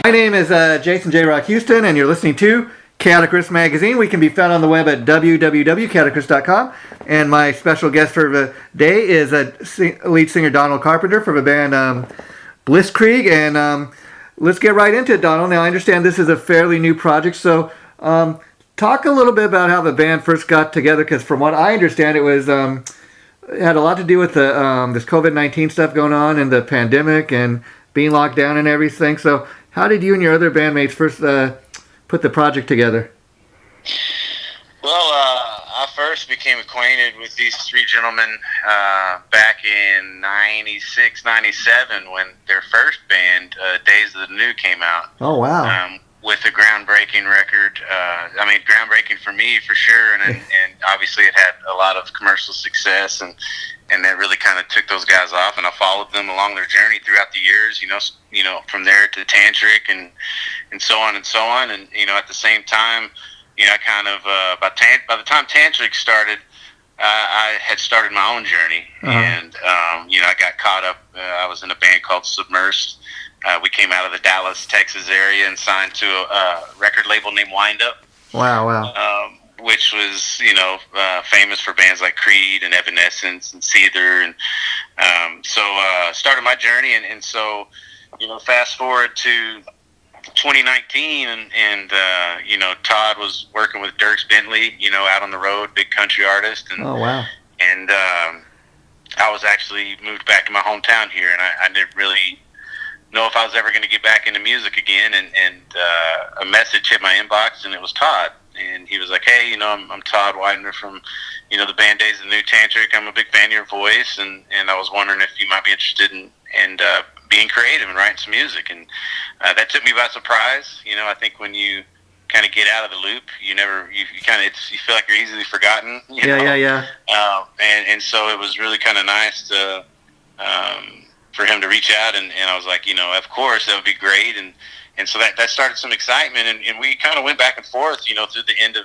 My name is Jason J. Rock Houston, and you're listening to Chaotic Riffs Magazine. We can be found on the web at www.chaoticriffs.com. And my special guest for the day is lead singer Donald Carpenter from the band Blisskrieg. And let's get right into it, Donald. Now, I understand this is a fairly new project, so talk a little bit about how the band first got together, because from what I understand, it was it had a lot to do with the this COVID-19 stuff going on and the pandemic and being locked down and everything. So how did you and your other bandmates first put the project together? Well, I first became acquainted with these three gentlemen back in 96, 97 when their first band, Days of the New, came out. Oh, wow. With a groundbreaking record. I mean, groundbreaking for me, for sure, and obviously it had a lot of commercial success, and that really kind of took those guys off, and I followed them along their journey throughout the years, you know, from there to Tantric and so on and so on. And, at the same time, I kind of, by the time Tantric started, I had started my own journey. And, I got caught up. I was in a band called Submersed. We came out of the Dallas, Texas area and signed to a record label named Wind Up. Wow. Which was, famous for bands like Creed and Evanescence and Seether. And so started my journey. And so, fast forward to 2019 and Todd was working with Dierks Bentley, out on the road, big country artist. And, oh, wow. And I was actually moved back to my hometown here, and I didn't really know if I was ever going to get back into music again. And a message hit my inbox, and it was Todd. And he was like, hey, I'm Todd Widener from, the band Days of the New, Tantric. I'm a big fan of your voice, and I was wondering if you might be interested in being creative and writing some music. And that took me by surprise. I think when you kind of get out of the loop, you feel like you're easily forgotten. Yeah. And so it was really kind of nice to for him to reach out, and I was like, of course, that would be great. And so that started some excitement, and we kind of went back and forth, through the end of,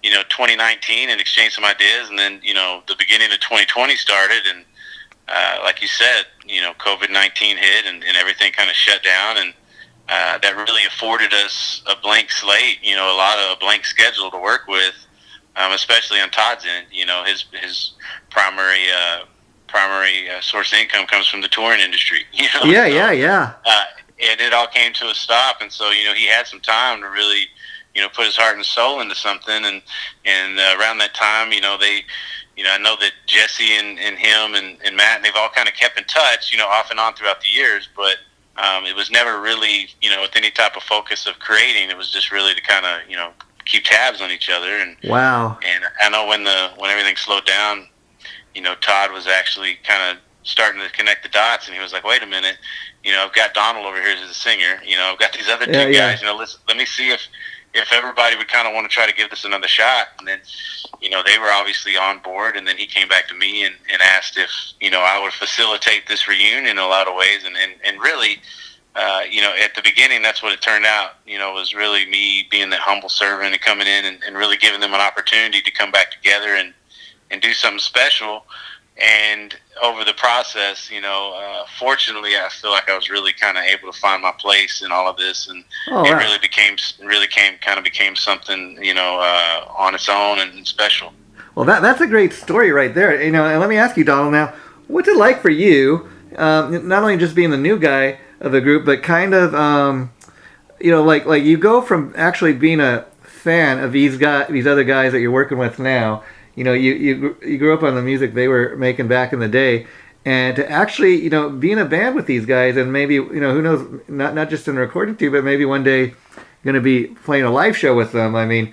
2019 and exchanged some ideas. And then, the beginning of 2020 started, and like you said, COVID-19 hit and everything kind of shut down. And that really afforded us a blank slate, a blank schedule to work with, especially on Todd's end. His primary source of income comes from the touring industry. Yeah. And it all came to a stop, and so he had some time to really put his heart and soul into something. And around that time, I know that Jesse and him and Matt, they've all kind of kept in touch, off and on throughout the years, but it was never really with any type of focus of creating. It was just really to kind of keep tabs on each other. And wow. And I know when everything slowed down, Todd was actually kind of starting to connect the dots, and he was like, wait a minute, I've got Donald over here as a singer, I've got these other two guys, let me see if everybody would kind of want to try to give this another shot. And then, they were obviously on board, and then he came back to me and asked if, I would facilitate this reunion in a lot of ways. And really, at the beginning, that's what it turned out, was really me being that humble servant and coming in and really giving them an opportunity to come back together and do something special. And over the process, fortunately, I feel like I was really kind of able to find my place in all of this, and it really became something, on its own and special. Well, that's a great story right there. And let me ask you, Donald, now, what's it like for you, not only just being the new guy of the group, but kind of, like you go from actually being a fan of these other guys that you're working with now. You grew up on the music they were making back in the day, and to actually, be in a band with these guys, and maybe, who knows, not just in a recording too, but maybe one day going to be playing a live show with them. I mean,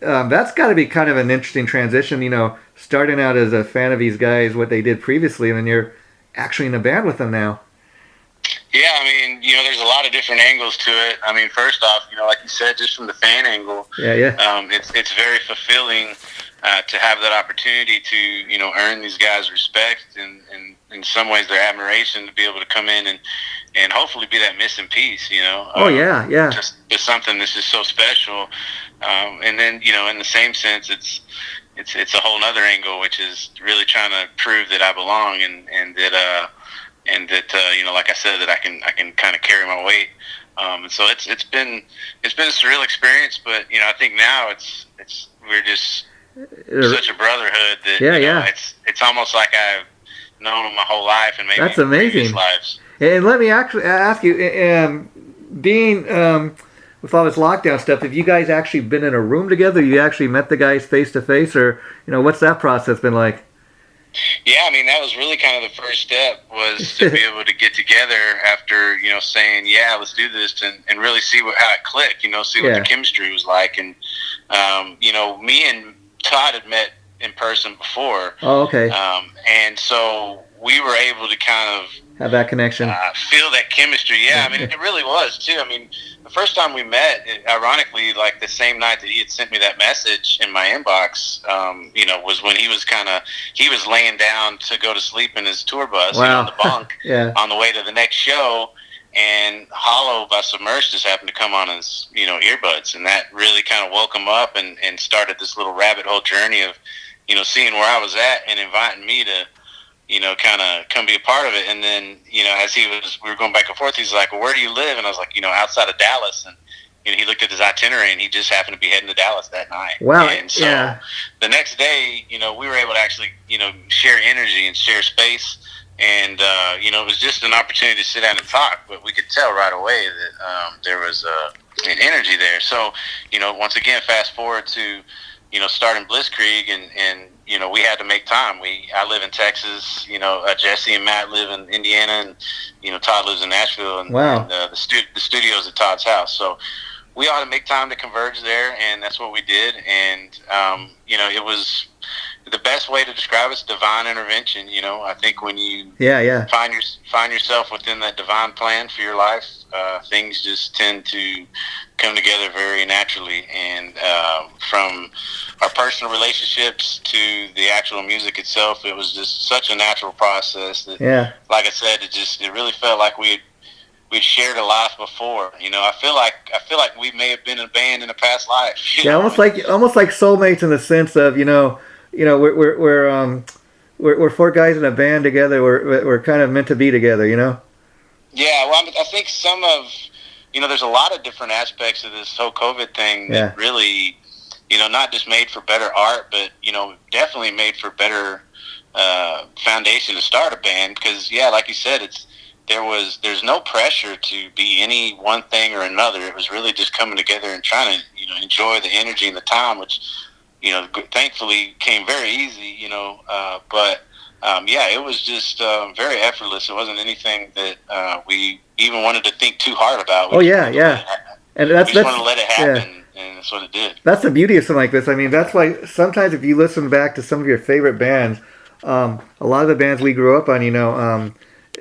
that's got to be kind of an interesting transition, starting out as a fan of these guys, what they did previously, and then you're actually in a band with them now. Yeah, I mean, there's a lot of different angles to it. I mean, first off, like you said, just from the fan angle, it's very fulfilling to have that opportunity to, earn these guys' respect and in some ways their admiration, to be able to come in and hopefully be that missing piece, Just something that's just so special. And then, in the same sense, it's a whole nother angle, which is really trying to prove that I belong and that, and that like I said, that I can kind of carry my weight. And so it's been a surreal experience, but I think now we're just such a brotherhood that it's almost like I've known them my whole life, and maybe that's amazing. Lives. And let me actually ask you, being with all this lockdown stuff, have you guys actually been in a room together? You actually met the guys face to face, or what's that process been like? Yeah, I mean, that was really kind of the first step, was to be able to get together after, saying, yeah, let's do this, and really see how it clicked, see what the chemistry was like. And, me and Todd had met in person before. Oh, okay. And so we were able to kind of have that connection. Feel that chemistry. Yeah, I mean, it really was, too. I mean, the first time we met, ironically, like the same night that he had sent me that message in my inbox, was when he was laying down to go to sleep in his tour bus on the bunk on the way to the next show, and Hollow by Submerged just happened to come on his, earbuds, and that really kind of woke him up and started this little rabbit hole journey of, seeing where I was at and inviting me to, kind of come be a part of it. And then, as we were going back and forth, he's like, well, where do you live? And I was like, outside of Dallas. And, he looked at his itinerary, and he just happened to be heading to Dallas that night. Wow. And so the next day, we were able to actually, share energy and share space. And, it was just an opportunity to sit down and talk, but we could tell right away that there was an energy there. So, once again, fast forward to, starting Blisskrieg, and we had to make time. I live in Texas. Jesse and Matt live in Indiana, and Todd lives in Nashville, and, the studio's at Todd's house. So we ought to make time to converge there, and that's what we did. And it was the best way to describe it's divine intervention. I think when you find yourself within that divine plan for your life, things just tend to come together very naturally. And from our personal relationships to the actual music itself, it was just such a natural process that, like I said, it really felt like we'd shared a life before. I feel like we may have been in a band in a past life. Almost like soulmates, in the sense of we're four guys in a band together. We're kind of meant to be together. Yeah, well, I think some of there's a lot of different aspects of this whole COVID thing that really not just made for better art, but definitely made for better foundation to start a band. Because like you said, there's no pressure to be any one thing or another. It was really just coming together and trying to enjoy the energy and the time, which thankfully came very easy. But it was just very effortless. It wasn't anything that we even wanted to think too hard about. And we just wanted to let it happen, and that's what it did. That's the beauty of something like this. I mean, that's why sometimes if you listen back to some of your favorite bands, a lot of the bands we grew up on,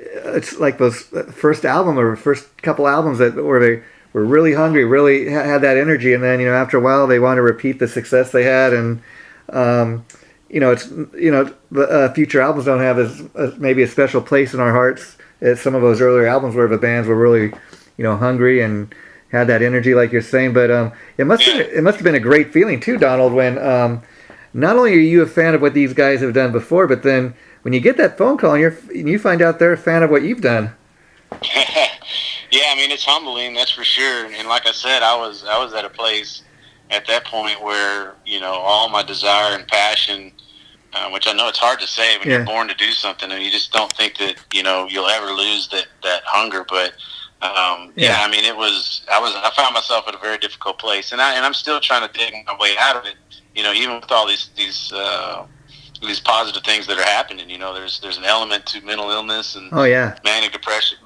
it's like those first album or first couple albums where they were really hungry, really had that energy, and then after a while they want to repeat the success they had, and the future albums don't have as maybe a special place in our hearts as some of those earlier albums where the bands were really hungry and had that energy, like you're saying. But it must have been a great feeling too, Donald, when not only are you a fan of what these guys have done before, but then when you get that phone call and you find out they're a fan of what you've done. Yeah, I mean, it's humbling, that's for sure. And like I said, I was at a place at that point where all my desire and passion, which I know it's hard to say when you're born to do something, and you just don't think that you'll ever lose that hunger. But I mean, I found myself at a very difficult place, and I'm still trying to dig my way out of it. Even with all these positive things that are happening, there's an element to mental illness and manic depression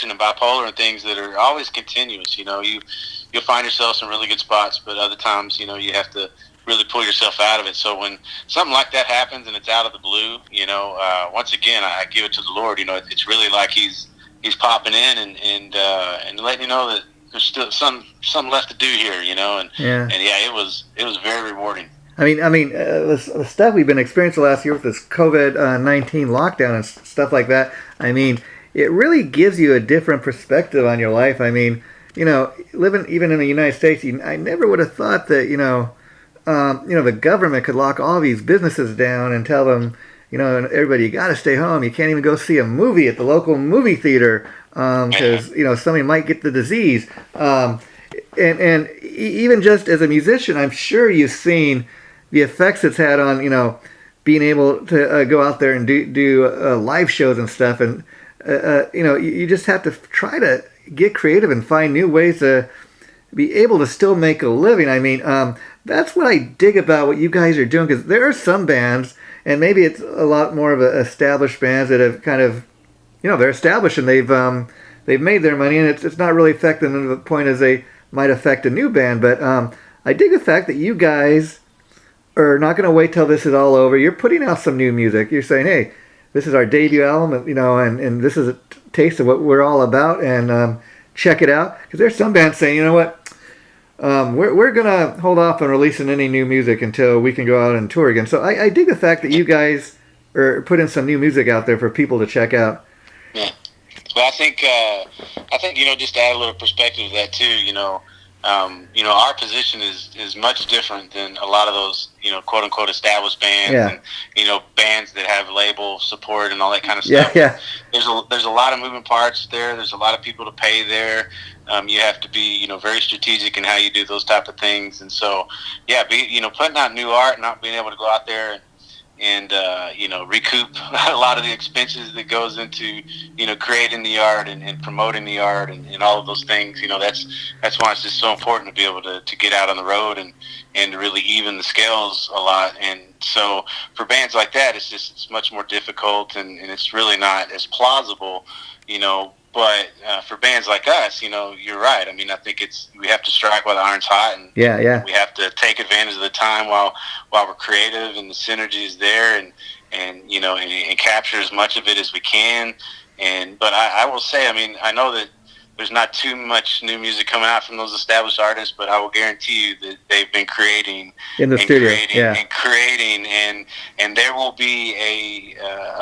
and bipolar and things that are always continuous. You'll find yourself in really good spots, but other times, you have to really pull yourself out of it. So when something like that happens and it's out of the blue, once again, I give it to the Lord. It's really like He's popping in and letting you know that there's still some left to do here. It was very rewarding. I mean, the stuff we've been experiencing last year with this COVID-19 lockdown and stuff like that. I mean, it really gives you a different perspective on your life. I mean, living even in the United States, I never would have thought that, the government could lock all these businesses down and tell them, and everybody, you got to stay home. You can't even go see a movie at the local movie theater because somebody might get the disease. And even just as a musician, I'm sure you've seen the effects it's had on being able to go out there and do live shows and stuff. And you just have to try to get creative and find new ways to be able to still make a living. I mean, that's what I dig about what you guys are doing, because there are some bands, and maybe it's a lot more of established bands that have kind of, they're established and they've made their money, and it's not really affecting them to the point as they might affect a new band. But I dig the fact that you guys are not going to wait till this is all over. You're putting out some new music. You're saying, hey, this is our debut album, and this is a taste of what we're all about, and check it out. Because there's some bands saying, you know what, we're going to hold off on releasing any new music until we can go out and tour again. So I dig the fact that you guys are putting some new music out there for people to check out. Yeah. Well, I think just to add a little perspective to that too, our position is much different than a lot of those, quote unquote established bands, and bands that have label support and all that kind of stuff. Yeah. There's a lot of moving parts there. There's a lot of people to pay there. You have to be, very strategic in how you do those type of things. And so, putting out new art, not being able to go out there and recoup a lot of the expenses that goes into, creating the art and promoting the art and all of those things. That's why it's just so important to be able to get out on the road and to really even the scales a lot. And so for bands like that, it's much more difficult and it's really not as plausible, But for bands like us, you're right. I mean, I think we have to strike while the iron's hot, and we have to take advantage of the time while we're creative, and the synergy is there, and capture as much of it as we can. But I will say, I mean, I know that there's not too much new music coming out from those established artists, but I will guarantee you that they've been creating in the studio, and there will be a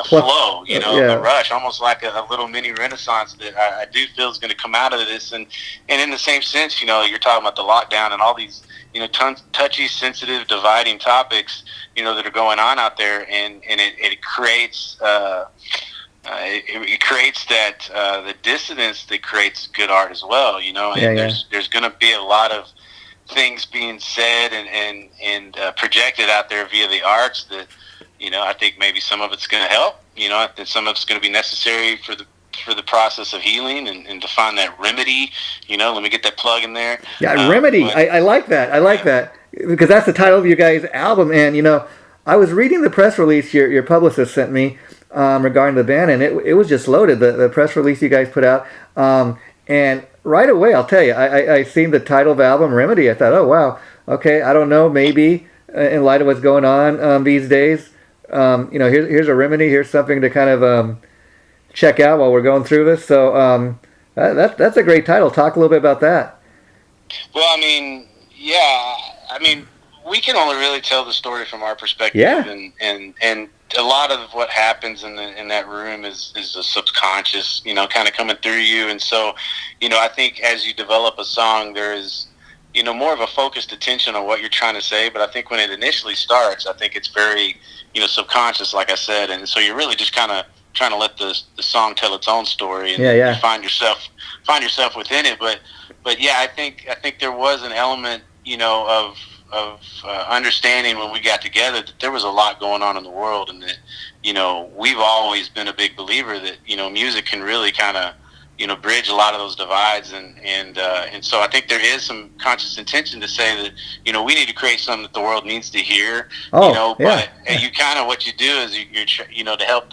flow, a rush, almost like a little mini renaissance that I do feel is going to come out of this. And in the same sense, you're talking about the lockdown and all these, touchy, sensitive, dividing topics, that are going on out there, and it creates. It creates that the dissonance that creates good art as well, and there's going to be a lot of things being said and projected out there via the arts that, I think maybe some of it's going to help, I think some of it's going to be necessary for the process of healing and to find that remedy, let me get that plug in there. Yeah, remedy. I like that. I like that because that's the title of your guys' album. And, I was reading the press release your publicist sent me, regarding the band, and it was just loaded, the press release you guys put out, and right away, I'll tell you, I seen the title of the album, Remedy. I thought, oh wow, okay, I don't know, maybe in light of what's going on these days, here's a remedy, here's something to kind of check out while we're going through this. So that's a great title. Talk a little bit about that. Well, I mean, we can only really tell the story from our perspective, and a lot of what happens in that room is the subconscious, kind of coming through you. And so, I think as you develop a song, there is, more of a focused attention on what you're trying to say. But I think when it initially starts, I think it's very, subconscious, like I said. And so you're really just kind of trying to let the song tell its own story and you find yourself within it. But yeah, I think there was an element, of understanding when we got together that there was a lot going on in the world, and that we've always been a big believer that music can really kind of bridge a lot of those divides, and so I think there is some conscious intention to say that we need to create something that the world needs to hear. But you kind of what you do is you're to help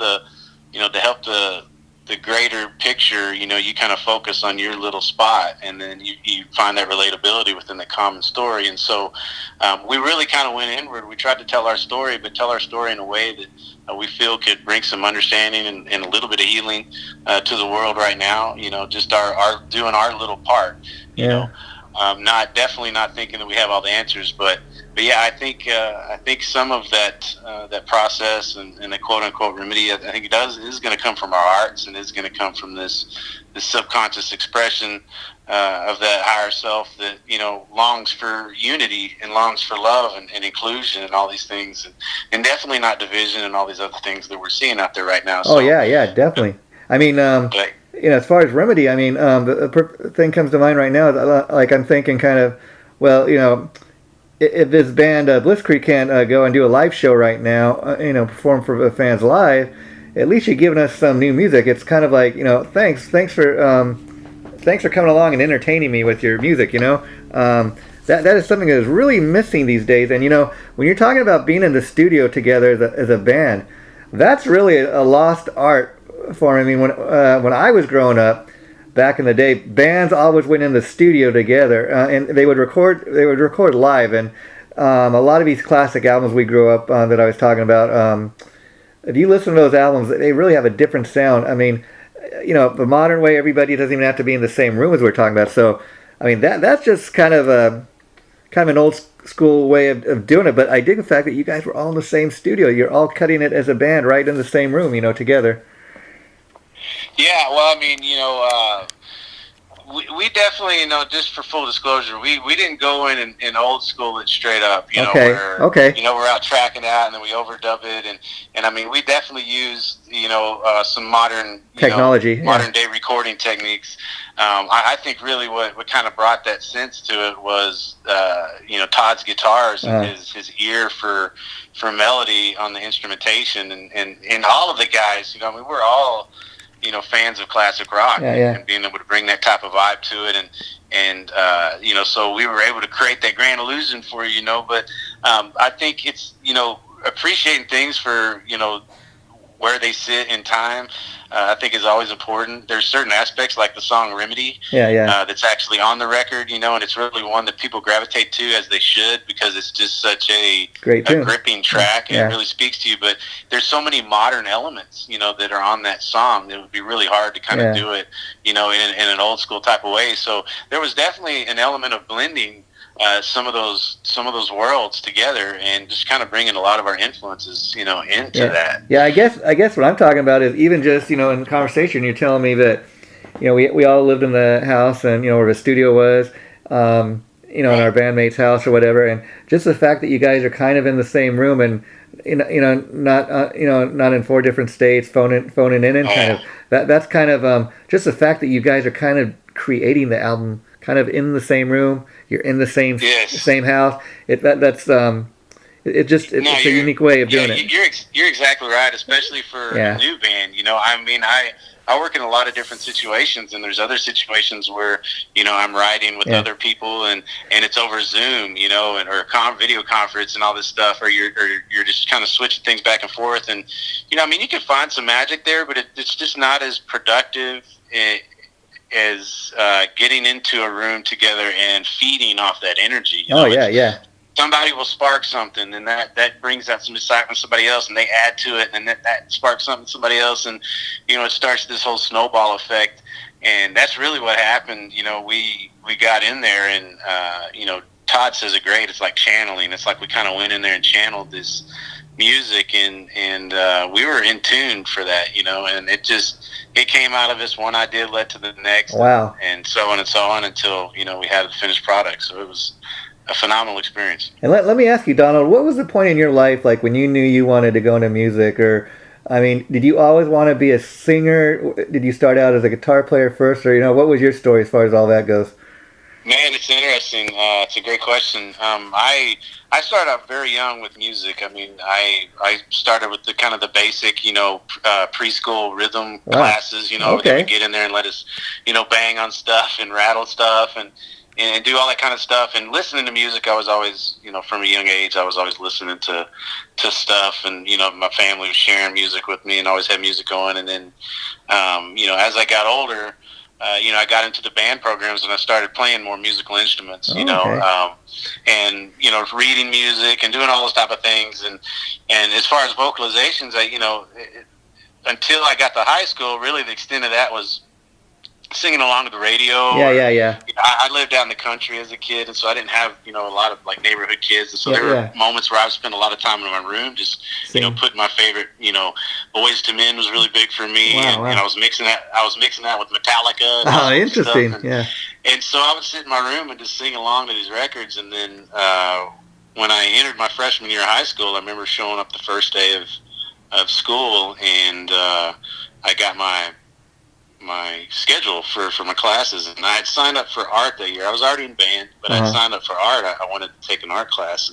the greater picture, you kind of focus on your little spot, and then you find that relatability within the common story. And so we really kind of went inward. We tried to tell our story, but tell our story in a way that we feel could bring some understanding and a little bit of healing to the world right now. Just our doing our little part, you know. Definitely not thinking that we have all the answers, but yeah, I think some of that process and the quote unquote remedy, I think is going to come from our arts, and is going to come from this subconscious expression of that higher self that longs for unity and longs for love and inclusion and all these things, and definitely not division and all these other things that we're seeing out there right now. So, yeah, definitely. I mean, as far as remedy, I mean, the thing comes to mind right now is like I'm thinking kind of, well, if this band Blisskrieg can't go and do a live show right now, perform for the fans live, at least you're giving us some new music. It's kind of like, thanks for coming along and entertaining me with your music. That is something that is really missing these days. And when you're talking about being in the studio together as a band, that's really a lost art for me. I mean, when I was growing up back in the day, bands always went in the studio together, and they would record live. And a lot of these classic albums we grew up on that I was talking about, if you listen to those albums, they really have a different sound. I mean, the modern way, everybody doesn't even have to be in the same room as we're talking about. So, I mean, that's just kind of an old school way of doing it. But I dig the fact that you guys were all in the same studio. You're all cutting it as a band right in the same room, together. Yeah, well, I mean, we definitely, just for full disclosure, we didn't go in old school it straight up, Okay. We're out tracking it out and then we overdub it, and I mean, we definitely used, some modern technology, modern day recording techniques. I think really what kind of brought that sense to it was, Todd's guitars and his ear for melody on the instrumentation, and all of the guys, we're all, fans of classic rock, and being able to bring that type of vibe to it, and so we were able to create that grand illusion for but I think it's appreciating things for where they sit in time, I think is always important. There's certain aspects like the song Remedy that's actually on the record, and it's really one that people gravitate to, as they should, because it's just such a gripping track, and it really speaks to you. But there's so many modern elements, that are on that song that would be really hard to kind of do it, in an old school type of way. So there was definitely an element of blending some of those worlds together, and just kind of bringing a lot of our influences, into that. Yeah, I guess what I'm talking about is even just, in conversation, you're telling me that, we all lived in the house, and where the studio was, in our bandmate's house or whatever, and just the fact that you guys are kind of in the same room, and not in 4 different states, phoning in, and kind of that's kind of just the fact that you guys are kind of creating the album kind of in the same room. You're in the same house. It's a unique way of doing it. You're exactly right, especially for a new band. I mean, I work in a lot of different situations, and there's other situations where I'm writing with other people, and it's over Zoom, or video conference and all this stuff, or you're just kind of switching things back and forth, and I mean, you can find some magic there, but it's just not as productive as getting into a room together and feeding off that energy. Somebody will spark something, and that brings out some excitement to somebody else, and they add to it, and that sparks something to somebody else, and it starts this whole snowball effect. And that's really what happened. We got in there, and Todd says it great. It's like channeling. It's like we kind of went in there and channeled this music, and we were in tune for that, and it came out of this one idea led to the next, and so on until we had the finished product. So it was a phenomenal experience. And let me ask you, Donald, what was the point in your life, like when you knew you wanted to go into music? Or, I mean, did you always want to be a singer? Did you start out as a guitar player first, or what was your story as far as all that goes? Man, it's interesting. It's a great question. I started out very young with music. I mean, I started with the kind of the basic, preschool rhythm classes, they would get in there and let us, bang on stuff and rattle stuff and do all that kind of stuff. And listening to music, I was always, from a young age, I was always listening to stuff. And, my family was sharing music with me and always had music going. And then, as I got older, I got into the band programs and I started playing more musical instruments, and, reading music and doing all those type of things. And as far as vocalizations, until I got to high school, really the extent of that was singing along to the radio. Yeah. You know, I lived out in the country as a kid, and so I didn't have, you know, a lot of like neighborhood kids, and so there were moments where I would spend a lot of time in my room just, you know, putting my favorite, you know, Boys to Men was really big for me, and I was mixing that with Metallica. And oh, interesting. And so I would sit in my room and just sing along to these records, and then when I entered my freshman year of high school, I remember showing up the first day of school, and I got my schedule for my classes, and I had signed up for art that year. I was already in band, but I had signed up for art. I wanted to take an art class,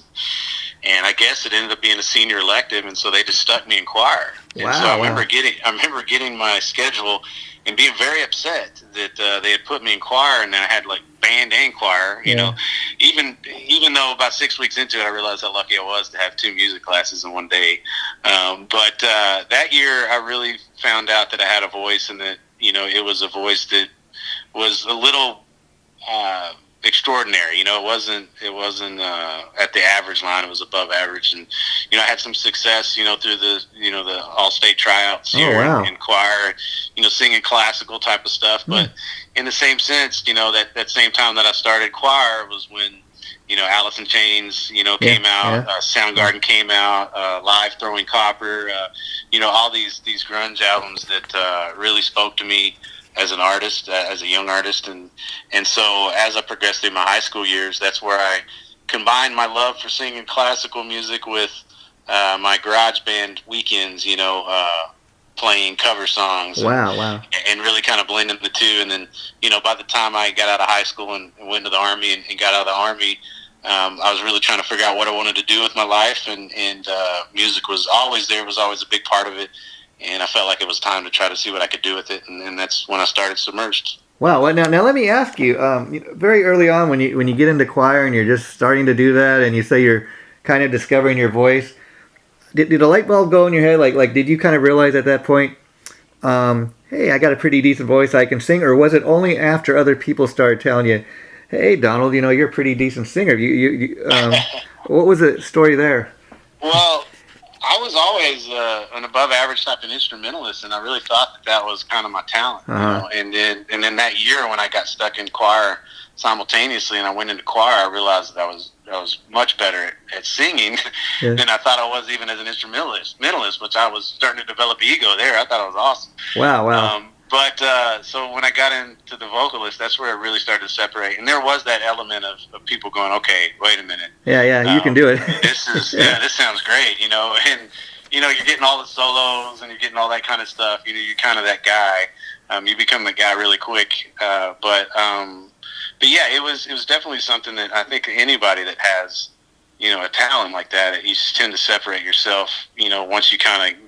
and I guess it ended up being a senior elective, and so they just stuck me in choir. And so I remember getting my schedule and being very upset that they had put me in choir, and then I had like band and choir. You know, even though about 6 weeks into it, I realized how lucky I was to have 2 music classes in one day. But that year, I really found out that I had a voice, and that, you know, it was a voice that was a little extraordinary. You know, it wasn't at the average line. It was above average, and you know, I had some success, you know, through the all-state tryouts here in choir, you know, singing classical type of stuff. But in the same sense, you know, that same time that I started choir was when, you know, Alice in Chains, you know, came out, Soundgarden came out, Live Throwing Copper, you know, all these grunge albums that really spoke to me as an artist, as a young artist. And so as I progressed through my high school years, that's where I combined my love for singing classical music with my garage band weekends, you know, playing cover songs. And really kind of blending the two. And then, you know, by the time I got out of high school and went to the Army and got out of the Army, I was really trying to figure out what I wanted to do with my life, and music was always there, was always a big part of it, and I felt like it was time to try to see what I could do with it, and that's when I started Submerged. Wow. Well, now let me ask you, very early on when you get into choir and you're just starting to do that, and you say you're kind of discovering your voice, did a light bulb go in your head? Like did you kind of realize at that point, hey, I got a pretty decent voice, I can sing? Or was it only after other people started telling you, hey, Donald, you know, you're a pretty decent singer? What was the story there? Well, I was always an above average type of instrumentalist, and I really thought that was kind of my talent. You know? And then that year when I got stuck in choir simultaneously, and I went into choir, I realized that I was much better at singing than I thought I was, even as an instrumentalist, which I was starting to develop ego there. I thought it was awesome. Wow. But so when I got into the vocalist, that's where it really started to separate. And there was that element of people going, okay, wait a minute. Yeah, you can do it. This sounds great, you know. And, you know, you're getting all the solos and you're getting all that kind of stuff. You know, you're kind of that guy. You become the guy really quick. But yeah, it was definitely something that I think anybody that has, you know, a talent like that, you tend to separate yourself, you know, once you kind of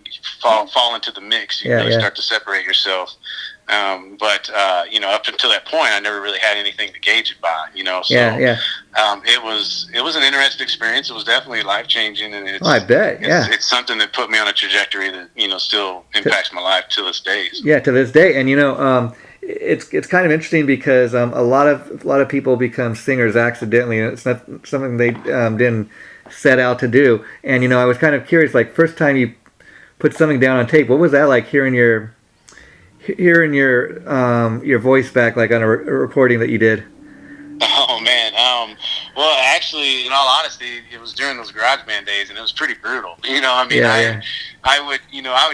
fall into the mix, you really start to separate yourself. But you know, up until that point, I never really had anything to gauge it by, you know. So it was an interesting experience. It was definitely life changing, and I bet. It's something that put me on a trajectory that, you know, still impacts my life to this day. Yeah, to this day. And you know, it's kind of interesting because a lot of people become singers accidentally, and it's not something they didn't set out to do. And you know, I was kind of curious, like first time you put something down on tape, what was that like, hearing your voice back, like on a recording that you did? Oh man, well, actually, in all honesty, it was during those GarageBand days, and it was pretty brutal. You know, I mean, I would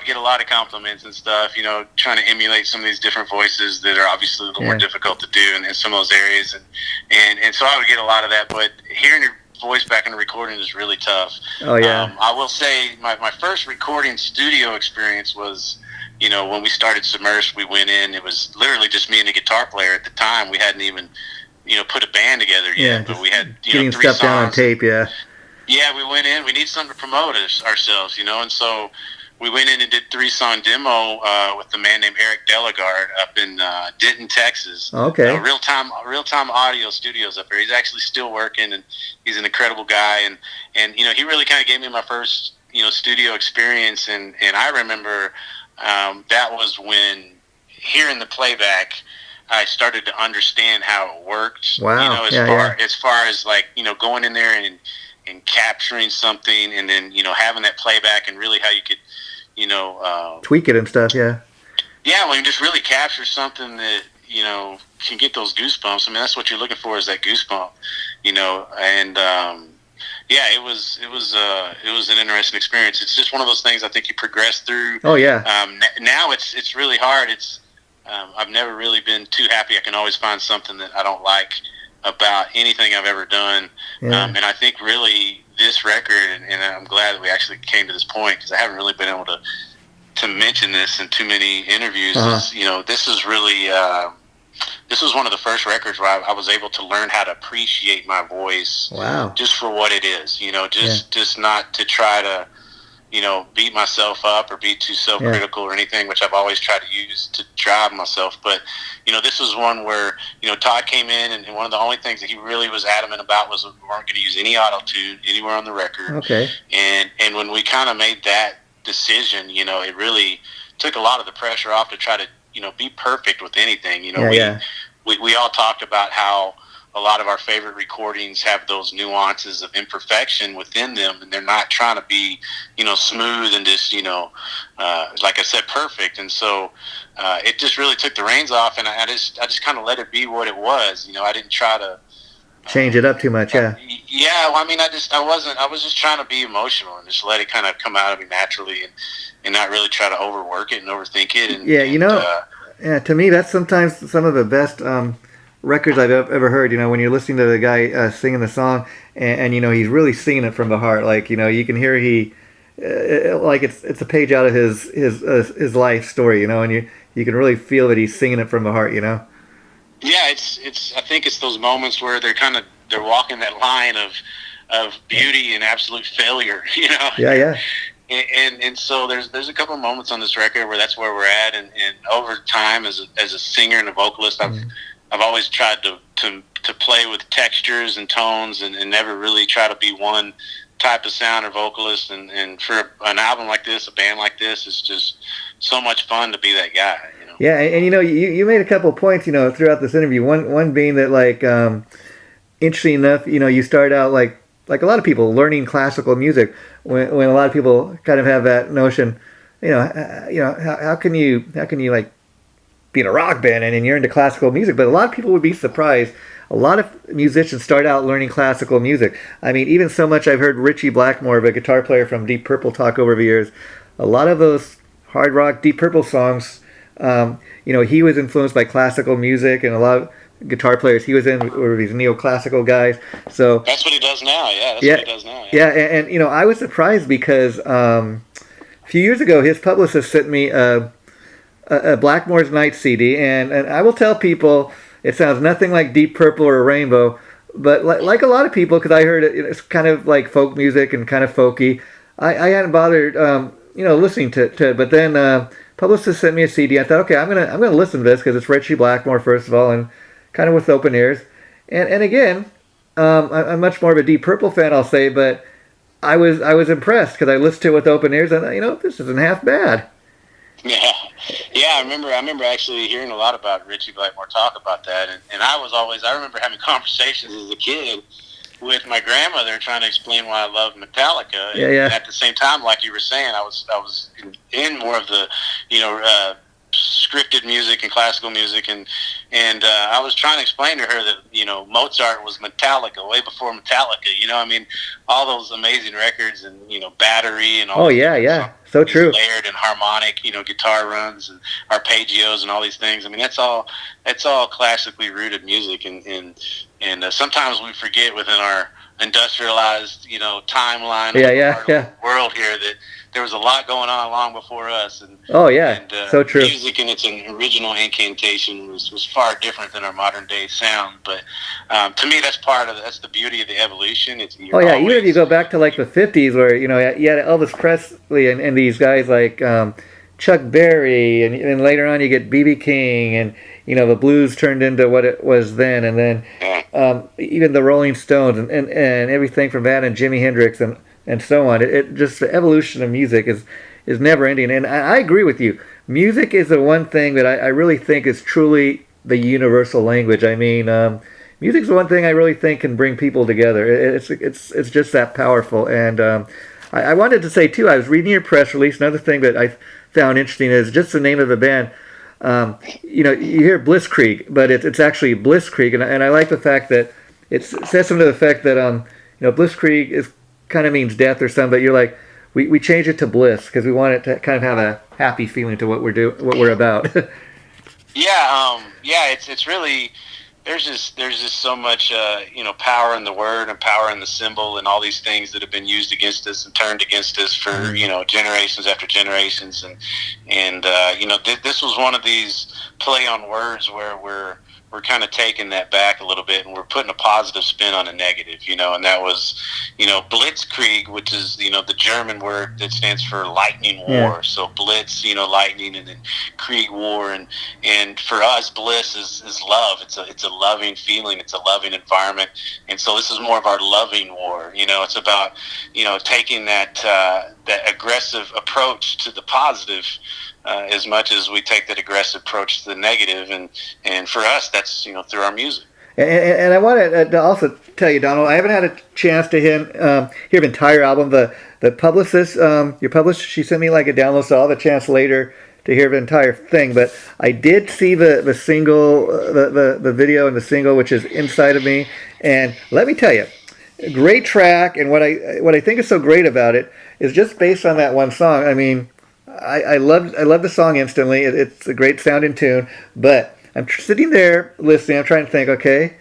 get a lot of compliments and stuff, you know, trying to emulate some of these different voices that are obviously a little more difficult to do in some of those areas, and so I would get a lot of that. But hearing your voice back in the recording is really tough. I will say my first recording studio experience was, you know, when we started Submerged, we went in, it was literally just me and the guitar player at the time. We hadn't even, you know, put a band together yet, but we had, you know, 3 songs. Down on tape, Yeah, we went in, we need something to promote ourselves, you know, and so we went in and did 3-song demo with the man named Eric Delegard up in Denton, Texas. Okay. Real time audio studios up there. He's actually still working, and he's an incredible guy, and you know, he really kind of gave me my first, you know, studio experience, and I remember that was when, hearing the playback, I started to understand how it worked. Wow. You know, as far as like, you know, going in there and capturing something, and then, you know, having that playback, and really how you could, you know, tweak it and stuff. Yeah, well, you just really capture something that, can get those goosebumps. I mean, that's what you're looking for, is that goosebump, and yeah, it was an interesting experience. It's just one of those things I think you progress through. Oh yeah. Now it's really hard. I've never really been too happy. I can always find something that I don't like about anything I've ever done. Yeah. And I think really this record, and I'm glad that we actually came to this point, because I haven't really been able to mention this in too many interviews. This is really this was one of the first records where I was able to learn how to appreciate my voice. Wow. Just for what it is, just not to try to beat myself up or be too self-critical or anything, which I've always tried to use to drive myself. But, this was one where, Todd came in, and one of the only things that he really was adamant about was we weren't going to use any auto-tune anywhere on the record. Okay. And when we kind of made that decision, it really took a lot of the pressure off to try to, be perfect with anything. We all talked about how a lot of our favorite recordings have those nuances of imperfection within them, and they're not trying to be, smooth and just, like I said, perfect. And so it just really took the reins off, and I just kind of let it be what it was. I didn't try to change it up too much. Yeah. Yeah. Well, I mean, I was just trying to be emotional and just let it kind of come out of me naturally, and not really try to overwork it and overthink it. And to me, that's sometimes some of the best records I've ever heard. When you're listening to the guy singing the song, and he's really singing it from the heart. Like you can hear like it's a page out of his life story. And you can really feel that he's singing it from the heart. Yeah, it's. I think it's those moments where they're walking that line of beauty and absolute failure. Yeah. And so there's a couple of moments on this record where that's where we're at, and over time as a singer and a vocalist, I've always tried to play with textures and tones, and never really try to be one type of sound or vocalist. And for an album like this, a band like this, it's just so much fun to be that guy. Yeah, and you made a couple of points throughout this interview. One being that, like, interesting enough, you started out like a lot of people learning classical music, when a lot of people kind of have that notion, how can you like be in a rock band and you're into classical music? But a lot of people would be surprised. A lot of musicians start out learning classical music. I mean, even so much I've heard Richie Blackmore, the guitar player from Deep Purple, talk over the years. A lot of those hard rock Deep Purple songs, he was influenced by classical music, and a lot of guitar players he was in were these neoclassical guys. So that's what he does now. Yeah, that's what he does now. Yeah, and I was surprised because a few years ago his publicist sent me a Blackmore's Night CD, and I will tell people it sounds nothing like Deep Purple or Rainbow, but like a lot of people, because I heard it's kind of like folk music and kind of folky. I hadn't bothered listening to it, but then publicist sent me a CD. I thought, okay, I'm gonna listen to this because it's Richie Blackmore first of all, and kind of with open ears. And again, I'm much more of a Deep Purple fan, I'll say, but I was impressed because I listened to it with open ears, and this isn't half bad. Yeah. I remember actually hearing a lot about Richie Blackmore talk about that, and I remember having conversations as a kid with my grandmother trying to explain why I love Metallica. Yeah. And at the same time, like you were saying, I was in more of the scripted music and classical music, and I was trying to explain to her that Mozart was Metallica way before Metallica. I mean, all those amazing records, and Battery and all. Oh yeah, so true. Layered and harmonic, guitar runs and arpeggios and all these things. I mean, that's all classically rooted music, and sometimes we forget within our industrialized timeline of the world here that there was a lot going on long before us, and so true. Music in its original incantation was far different than our modern day sound. But to me, that's the beauty of the evolution. Even if you go back to like the 50s, where you had Elvis Presley and these guys like Chuck Berry, and later on you get B.B. King, and the blues turned into what it was then, and then even the Rolling Stones and everything from that, and Jimi Hendrix and so on. It just, the evolution of music is never ending. And I agree with you. Music is the one thing that I really think is truly the universal language. I mean, music's the one thing I really think can bring people together. It's just that powerful. And I wanted to say too, I was reading your press release. Another thing that I found interesting is just the name of the band. You hear Blisskrieg, but it's actually Blisskrieg, and I like the fact that it says something to the effect that Blisskrieg is kind of means death or something, but you're like, we change it to bliss because we want it to kind of have a happy feeling to what we're about. It's really there's just so much power in the word and power in the symbol and all these things that have been used against us and turned against us for generations after generations, and this was one of these play on words where we're kind of taking that back a little bit and we're putting a positive spin on a negative, and that was Blitzkrieg, which is the German word that stands for lightning war. Yeah. So blitz, lightning, and then Krieg, war, and for us bliss is love. It's a loving feeling, it's a loving environment, and so this is more of our loving war. It's about taking that aggressive approach to the positive as much as we take that aggressive approach to the negative, and for us that's through our music. And I wanted to also tell you, Donald, I haven't had a chance to hear the entire album. The publicist, your publisher, she sent me like a download, so I'll have a chance later to hear the entire thing. But I did see the single, the video and the single, which is Inside of Me. And let me tell you, great track. And what I think is so great about it is just based on that one song. I mean, I love the song instantly. It's a great sounding tune, but I'm sitting there listening. I'm trying to think. Okay,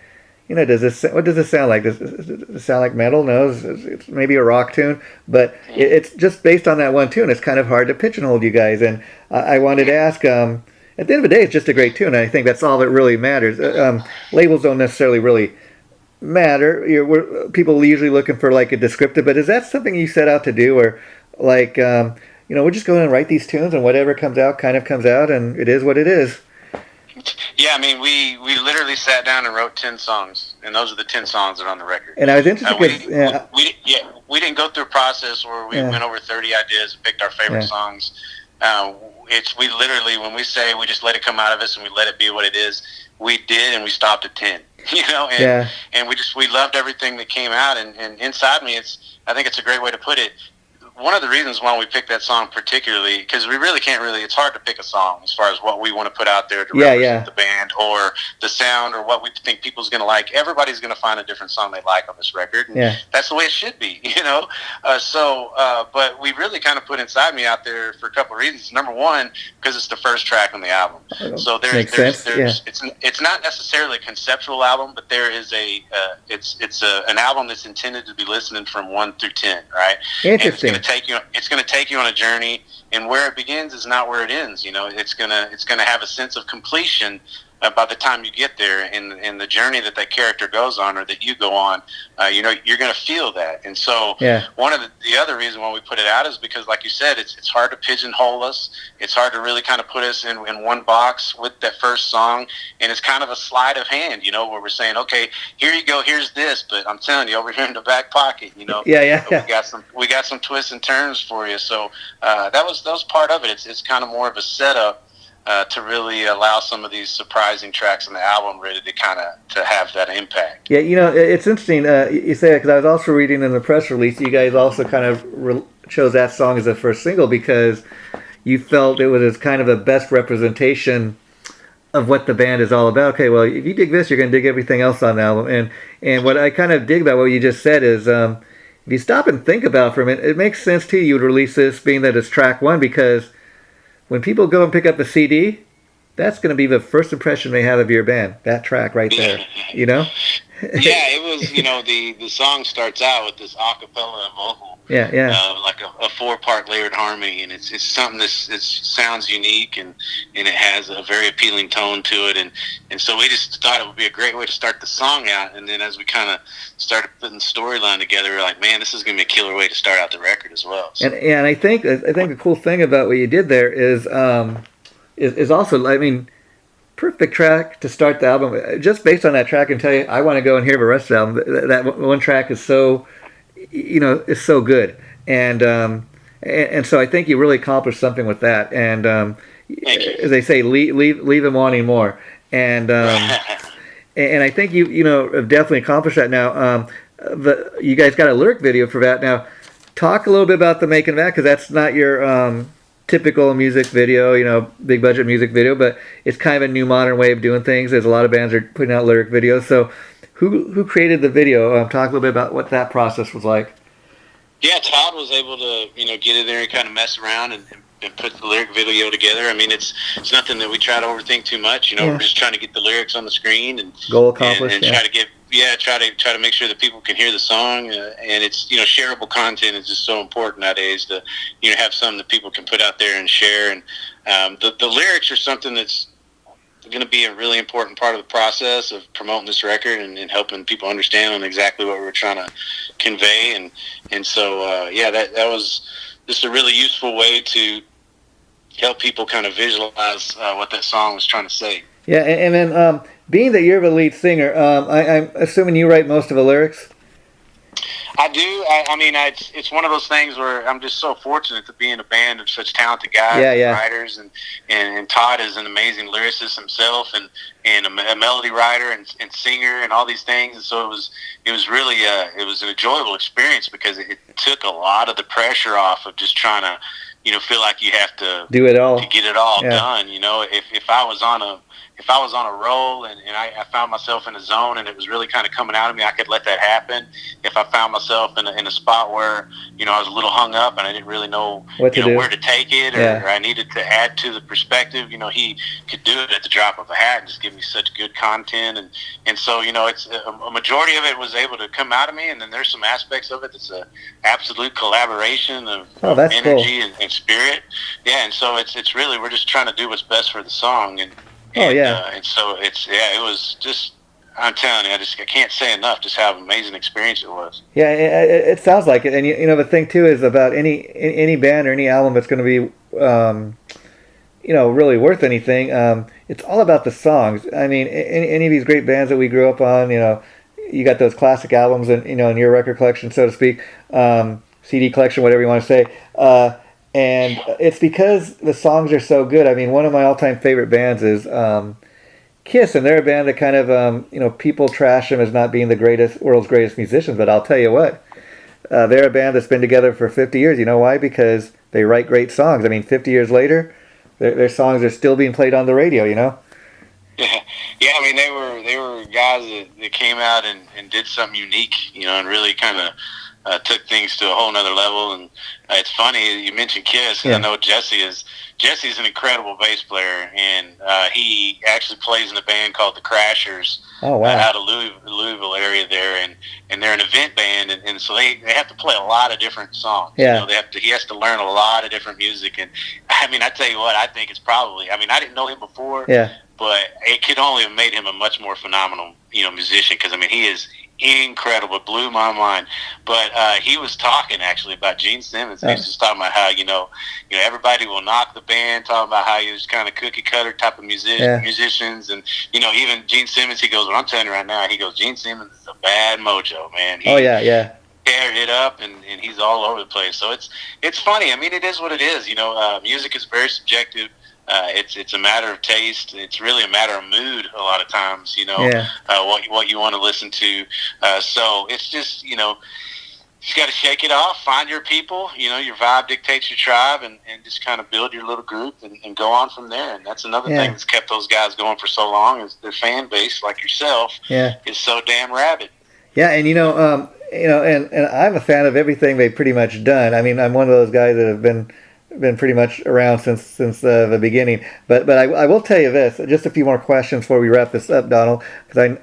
what does this sound like? Does it sound like metal? No, it's maybe a rock tune, but it's just based on that one tune. It's kind of hard to pigeonhole you guys. And I wanted to ask. At the end of the day, it's just a great tune, and I think that's all that really matters. Labels don't necessarily really matter. People usually looking for like a descriptive, but is that something you set out to do, or like? We're just going to write these tunes, and whatever comes out kind of comes out, and it is what it is. Yeah, I mean, we literally sat down and wrote 10 songs, and those are the 10 songs that are on the record. And I was interested because we didn't go through a process where we went over 30 ideas and picked our favorite songs. We literally, when we say we just let it come out of us and we let it be what it is, we did, and we stopped at 10. And we loved everything that came out, and Inside Me, I think it's a great way to put it. One of the reasons why we picked that song particularly, because we really can't it's hard to pick a song as far as what we want to put out there to represent the band or the sound or what we think people's going to like. Everybody's going to find a different song they like on this record, and that's the way it should be, but we really kind of put Inside Me out there for a couple of reasons. Number one, because it's the first track on the album. So it's not necessarily a conceptual album, but there is an album that's intended to be listening from 1 through 10, right? Interesting. It's going to take you on a journey, and where it begins is not where it ends. It's going to have a sense of completion by the time you get there, and the journey that character goes on or that you go on, you're going to feel that. And so one of the other reason why we put it out is because, like you said, it's hard to pigeonhole us. It's hard to really kind of put us in one box with that first song, and it's kind of a sleight of hand, where we're saying, okay, here you go, here's this, but I'm telling you, over here in the back pocket, we got some twists and turns for you. So that was part of it. It's kind of more of a setup to really allow some of these surprising tracks on the album really to have that impact. Yeah, it's interesting you say that, because I was also reading in the press release you guys also kind of chose that song as the first single because you felt it was kind of the best representation of what the band is all about. Okay, well, if you dig this, you're going to dig everything else on the album. And what I kind of dig about what you just said is if you stop and think about it for a minute, it makes sense too you would release this being that it's track one, because when people go and pick up the CD, that's going to be the first impression they have of your band. That track right there, it was, the song starts out with this a cappella vocal. Like a 4-part layered harmony, and it's something that sounds unique, and it has a very appealing tone to it, and so we just thought it would be a great way to start the song out, and then as we kind of started putting the storyline together, we're like, man, this is going to be a killer way to start out the record as well. So. And I think the cool thing about what you did there is also, I mean, perfect track to start the album. Just based on that track, and tell you, I want to go and hear the rest of the album. That one track is so, is so good, and so I think you really accomplished something with that. And as they say, leave them wanting more. And and I think you have definitely accomplished that. Now, you guys got a lyric video for that. Now, talk a little bit about the making of that, because that's not your typical music video, big budget music video, but it's kind of a new modern way of doing things. There's a lot of bands that are putting out lyric videos. So who created the video? Talk a little bit about what that process was like. Yeah, Todd was able to, get in there and kind of mess around and put the lyric video together. I mean, it's nothing that we try to overthink too much. We're just trying to get the lyrics on the screen and goal accomplished. And try to get try to make sure that people can hear the song. And it's shareable content is just so important nowadays to have something that people can put out there and share. And the lyrics are something that's going to be a really important part of the process of promoting this record and helping people understand on exactly what we're trying to convey. And so that was just a really useful way to help people kind of visualize what that song was trying to say. Yeah, and then being that you're the lead singer, I'm assuming you write most of the lyrics? I do. I mean, it's one of those things where I'm just so fortunate to be in a band of such talented guys and writers, and Todd is an amazing lyricist himself, and a melody writer and singer and all these things. And so it was really it was an enjoyable experience because it took a lot of the pressure off of just trying to feel like you have to do it all to get it all done. If I was on a roll and I found myself in a zone and it was really kind of coming out of me, I could let that happen. If I found myself in a spot where I was a little hung up and I didn't really know where to take it or I needed to add to the perspective, he could do it at the drop of a hat and just give me such good content. And so it's a majority of it was able to come out of me, and then there's some aspects of it that's a absolute collaboration of energy cool. and spirit. Yeah, and so it's really, we're just trying to do what's best for the song. And so it was just, I'm telling you, I can't say enough just how amazing experience it was. Yeah, it sounds like it. And the thing too is about any band or any album that's going to be really worth anything. It's all about the songs. I mean, any of these great bands that we grew up on, you got those classic albums in your record collection, so to speak, CD collection, whatever you want to say. And it's because the songs are so good. I mean, one of my all-time favorite bands is Kiss, and they're a band that kind of, people trash them as not being the world's greatest musicians. But I'll tell you what, they're a band that's been together for 50 years. You know why? Because they write great songs. I mean, 50 years later, their songs are still being played on the radio. Yeah. I mean, they were guys that came out and did something unique, and really kind of took things to a whole nother level. And it's funny you mentioned Kiss. I know Jesse's an incredible bass player, and he actually plays in a band called the Crashers. Oh, wow. Out of Louisville area there, and they're an event band, and so they have to play a lot of different songs. Yeah. He has to learn a lot of different music. And I mean, I tell you what, I think it's probably, I didn't know him before, but it could only have made him a much more phenomenal musician, because I mean, he is incredible. It blew my mind. But he was talking actually about Gene Simmons. He was just talking about how everybody will knock the band, talking about how he was kind of cookie cutter type of musicians, and even Gene Simmons, he goes, well, I'm telling you right now, he goes, Gene Simmons is a bad mojo, man. He tear it up, and he's all over the place. So it's funny. I mean, it is what it is. Music is very subjective. It's a matter of taste. It's really a matter of mood a lot of times, what you want to listen to. So it's just, you got to shake it off, find your people, your vibe dictates your tribe, and just kind of build your little group and go on from there. And that's another thing that's kept those guys going for so long, is their fan base, like yourself, is so damn rabid. Yeah, and and I'm a fan of everything they've pretty much done. I mean, I'm one of those guys that have been pretty much around since the beginning. But I will tell you this, just a few more questions before we wrap this up, Donald, because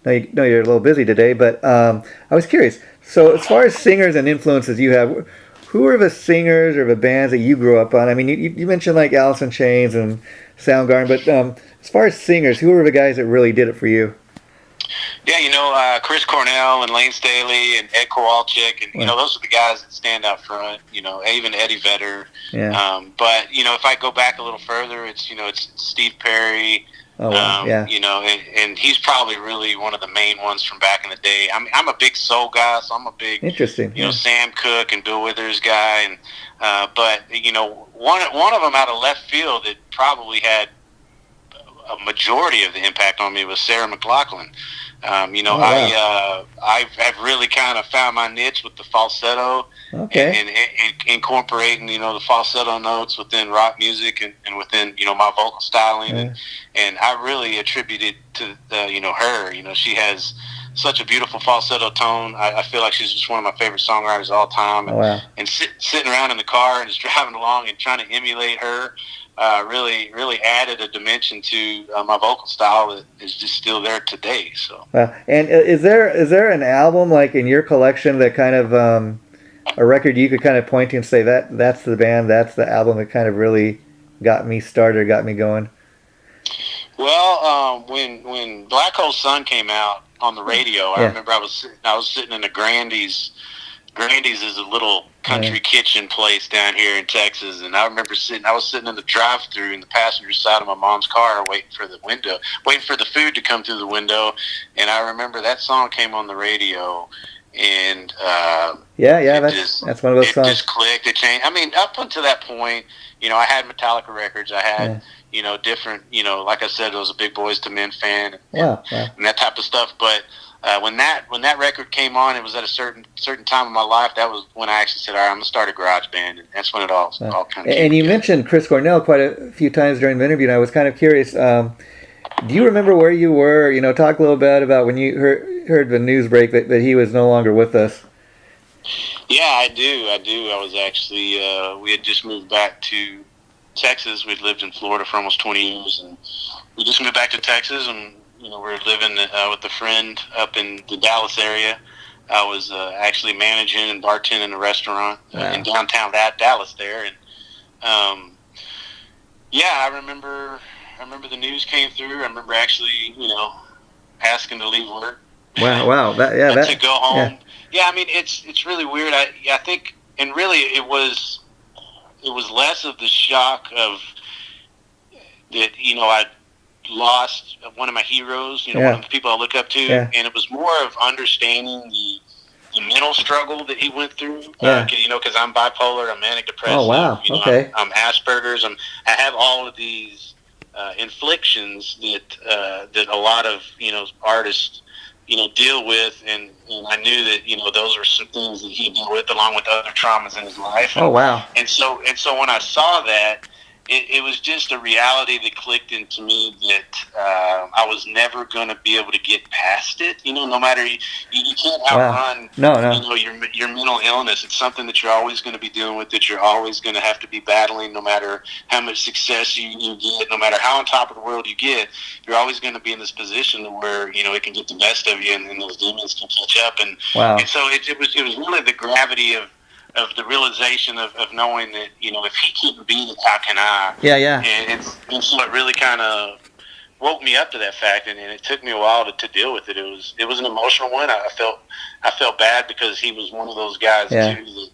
I know you're a little busy today, but I was curious. So as far as singers and influences you have, who are the singers or the bands that you grew up on? I mean, you mentioned like Alice in Chains and Soundgarden, but as far as singers, who are the guys that really did it for you? Yeah, Chris Cornell and Lane Staley and Ed Kowalczyk, and those are the guys that stand out front. Even Eddie Vedder. Yeah. But if I go back a little further, it's Steve Perry. Oh, wow. And he's probably really one of the main ones from back in the day. I'm a big soul guy, so I'm a big Sam Cooke and Bill Withers guy, and but one of them out of left field that probably had a majority of the impact on me was Sarah McLachlan. I've really kind of found my niche with the falsetto, and incorporating, the falsetto notes within rock music and within, my vocal styling, and I really attribute it to her. She has such a beautiful falsetto tone. I feel like she's just one of my favorite songwriters of all time. And sitting around in the car and just driving along and trying to emulate her really added a dimension to my vocal style that is just still there today. So. And is there an album like in your collection that kind of a record you could kind of point to and say that's the band, that's the album that kind of really got me started, got me going? Well, when Black Hole Sun came out on the radio, I remember I was sitting in the Grandy's. Grandy's is a little country kitchen place down here in Texas, and I remember I was sitting in the drive-thru in the passenger side of my mom's car waiting for the food to come through the window, and I remember that song came on the radio, and that's one of those songs. It just clicked, it changed. I mean, up until that point, I had Metallica records, I had different, like I said, I was a Big Boys to Men fan, and that type of stuff, but when that record came on, it was at a certain time of my life. That was when I actually said, all right, I'm going to start a garage band. And that's when it all kind of came And you mentioned Chris Cornell quite a few times during the interview, and I was kind of curious. Do you remember where you were? Talk a little bit about when you heard the news break that he was no longer with us. Yeah, I do. I was actually, we had just moved back to Texas. We'd lived in Florida for almost 20 years, and we just moved back to Texas, and we were living with a friend up in the Dallas area. I was actually managing and bartending a restaurant in downtown Dallas there, and I remember the news came through. I remember actually, asking to leave work. Wow, to go home. Yeah, I mean it's really weird. I think, and really it was less of the shock of that. I lost one of my heroes, one of the people I look up to, and it was more of understanding the mental struggle that he went through. Because I'm bipolar, I'm manic depressive. Oh wow, okay. I'm Asperger's. I have all of these inflictions that a lot of artists deal with, and I knew that those were some things that he dealt with along with other traumas in his life. Oh wow. And so when I saw that, it was just a reality that clicked into me that I was never going to be able to get past it. No matter you can't outrun your mental illness. It's something that you're always going to be dealing with, that you're always going to have to be battling, no matter how much success you get, no matter how on top of the world you get. You're always going to be in this position where it can get the best of you, and those demons can catch up. And so it was really the gravity of the realization of knowing that if he couldn't beat it, how can I? And so it really kind of woke me up to that fact, and it took me a while to deal with it. It was an emotional one. I felt bad because he was one of those guys too that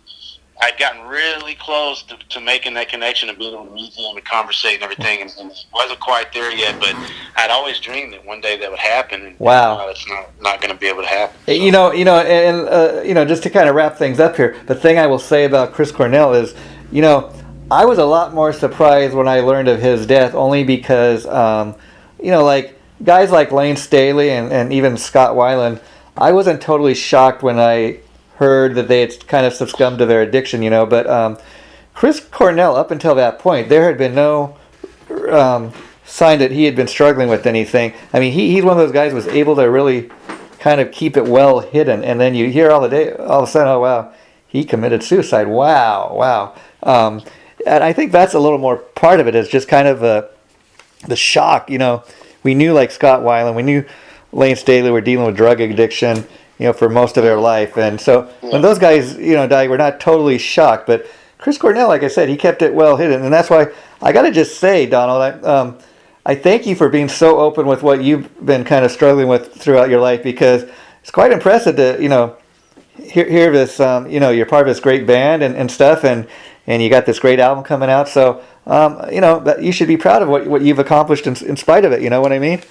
I'd gotten really close to making that connection and being able to meet him and conversate and everything, and it wasn't quite there yet, but I'd always dreamed that one day that would happen, and it's not going to be able to happen. So. Just to kind of wrap things up here, the thing I will say about Chris Cornell is, I was a lot more surprised when I learned of his death, only because, like guys like Lane Staley and even Scott Weiland, I wasn't totally shocked when I heard that they had kind of succumbed to their addiction, but Chris Cornell, up until that point, there had been no sign that he had been struggling with anything. I mean, he's one of those guys who was able to really kind of keep it well hidden, and then you hear all of a sudden, oh wow, he committed suicide. Wow. And I think that's a little more part of it, is just kind of the shock. We knew like Scott Weiland, we knew Lane Staley were dealing with drug addiction, for most of their life. And so when those guys, died, we're not totally shocked. But Chris Cornell, like I said, he kept it well hidden. And that's why I got to just say, Donald, I thank you for being so open with what you've been kind of struggling with throughout your life, because it's quite impressive to, hear this, you're part of this great band and stuff, and you got this great album coming out. So, you should be proud of what you've accomplished in spite of it. You know what I mean?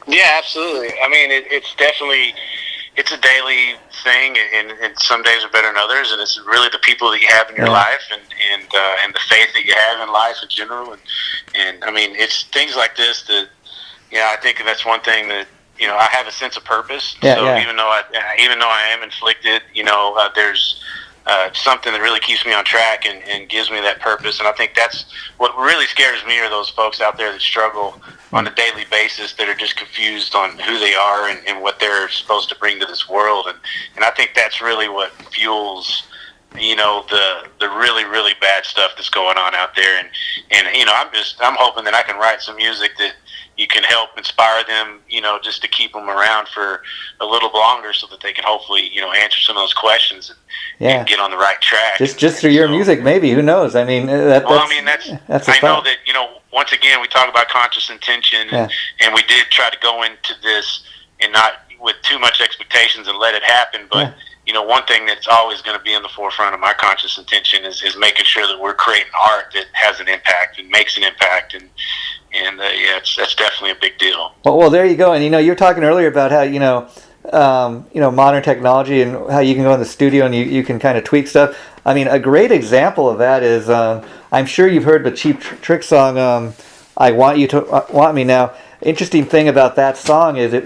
Yeah, absolutely. I mean, it's definitely... It's a daily thing, and some days are better than others, and it's really the people that you have in your life, and the faith that you have in life in general, and I mean, it's things like this that I think that's one thing that, I have a sense of purpose. Yeah, so yeah. even though I am inflicted, there's something that really keeps me on track and gives me that purpose. And I think that's what really scares me, are those folks out there that struggle on a daily basis, that are just confused on who they are and what they're supposed to bring to this world. And I think that's really what fuels, the really, really bad stuff that's going on out there. And I'm hoping that I can write some music that you can help inspire them, just to keep them around for a little longer, so that they can hopefully, answer some of those questions and get on the right track. Just through your music, maybe. Who knows? I mean, that's I know that, once again, we talk about conscious intention, and we did try to go into this and not with too much expectations and let it happen. But, one thing that's always going to be in the forefront of my conscious intention is making sure that we're creating art that has an impact and makes an impact. And that's definitely a big deal. Well, there you go. And you were talking earlier about how modern technology and how you can go in the studio and you can kind of tweak stuff. I mean, a great example of that is I'm sure you've heard the Cheap Trick song, "I Want You to Want Me Now." Interesting thing about that song is it,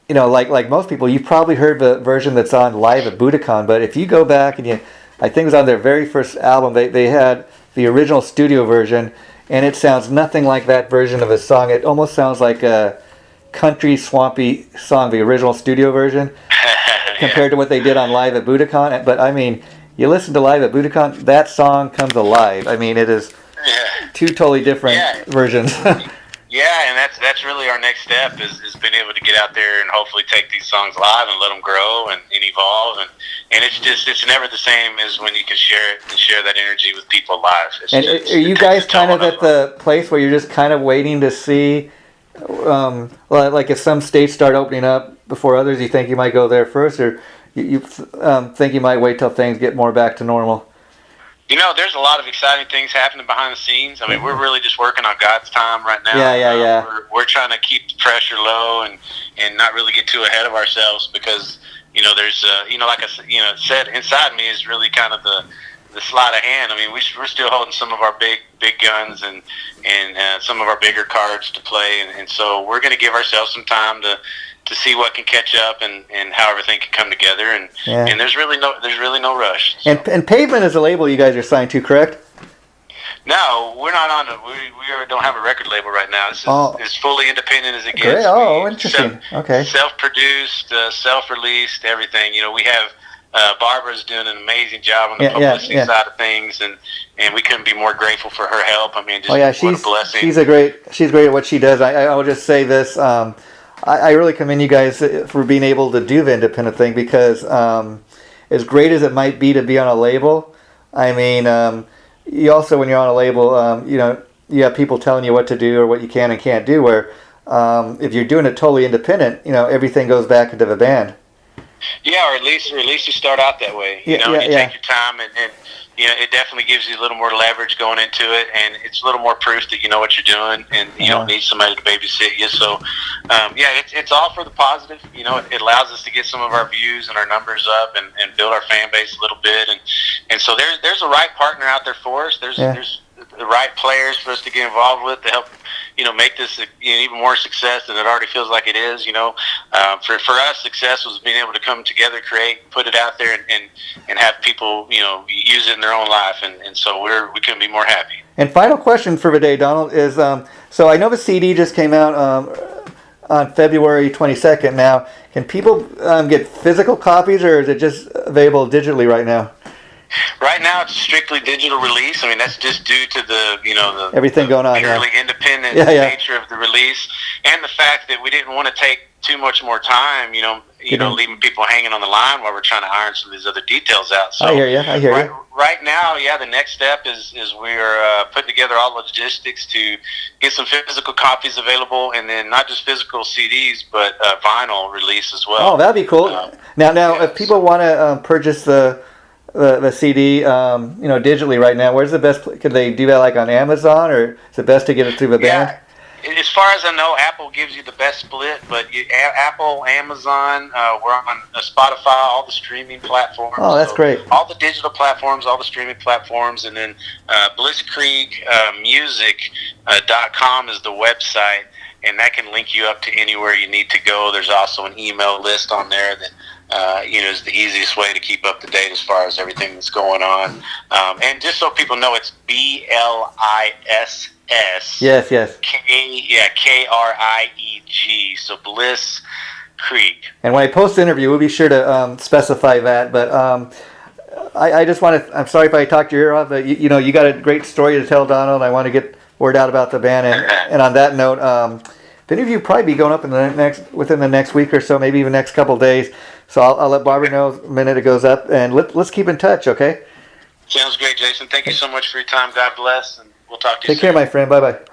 like most people, you've probably heard the version that's on live at Budokan. But if you go back and I think it was on their very first album, they had the original studio version. And it sounds nothing like that version of a song. It almost sounds like a country, swampy song, the original studio version, compared to what they did on live at Budokan. But, I mean, you listen to live at Budokan, that song comes alive. I mean, it is two totally different versions. Yeah, and that's really our next step is being able to get out there and hopefully take these songs live and let them grow and evolve. And it's never the same as when you can share it and share that energy with people live. Are you guys kind of at the place where you're just kind of waiting to see, like if some states start opening up before others, you think you might go there first, or you think you might wait till things get more back to normal? There's a lot of exciting things happening behind the scenes. I mean, we're really just working on God's time right now. Yeah. We're trying to keep the pressure low and not really get too ahead of ourselves, because, there's, like I said, inside me is really kind of the sleight of hand. I mean, we're still holding some of our big guns and some of our bigger cards to play. And so we're going to give ourselves some time to see what can catch up and how everything can come together, and there's really no rush. So. And Pavement is a label you guys are signed to, correct? No, we're not on. We don't have a record label right now. This is as fully independent as it gets. Great. Oh, interesting. Okay. Self-produced, self-released, everything. We have Barbara's doing an amazing job on the publicity side of things, and we couldn't be more grateful for her help. I mean, what a blessing. She's great at what she does. I will just say this. I really commend you guys for being able to do the independent thing, because as great as it might be to be on a label, I mean, you also, when you're on a label, you have people telling you what to do or what you can and can't do, where if you're doing it totally independent, everything goes back into the band. Yeah, or at least you start out that way. You take your time, and it definitely gives you a little more leverage going into it, and it's a little more proof that you know what you're doing, and you don't need somebody to babysit you. So, it's all for the positive. It allows us to get some of our views and our numbers up, and build our fan base a little bit, and so there's a right partner out there for us. There's the right players for us to get involved with to help make this even more success than it already feels like it is. For us, success was being able to come together, create, put it out there, and have people use it in their own life, and so we couldn't be more happy. And final question for the day, Donald, is so I know the CD just came out on February 22nd. Now, can people get physical copies, or is it just available digitally right now? Right now, it's strictly digital release. I mean, that's just due to the everything going on, purely independent nature of the release, and the fact that we didn't want to take too much more time, leaving people hanging on the line while we're trying to iron some of these other details out. So I hear you. Right now, the next step is we're putting together all the logistics to get some physical copies available, and then not just physical CDs, but vinyl release as well. Oh, that'd be cool. Now, if people want to purchase the CD, digitally right now, where's the best? Could they do that like on Amazon, or is it best to get it through the band? As far as I know, Apple gives you the best split, but Apple, Amazon, we're on Spotify, all the streaming platforms. Oh, that's great. All the digital platforms, all the streaming platforms, and then Blisskrieg Music.com is the website. and that can link you up to anywhere you need to go. There's also an email list on there that is the easiest way to keep up to date as far as everything that's going on. And just so people know, it's BLISS. Yes. KRIEG. So Blisskrieg. And when I post the interview, we'll be sure to specify that. But I just want to. I'm sorry if I talked your ear off, but you got a great story to tell, Donald. I want to get word out about the band. And on that note, the interview will probably be going up within the next week or so, maybe even next couple days. So I'll let Barbara know the minute it goes up, and let's keep in touch, okay? Sounds great, Jason. Thank you so much for your time. God bless, and we'll talk to you soon. Take care, my friend. Bye-bye.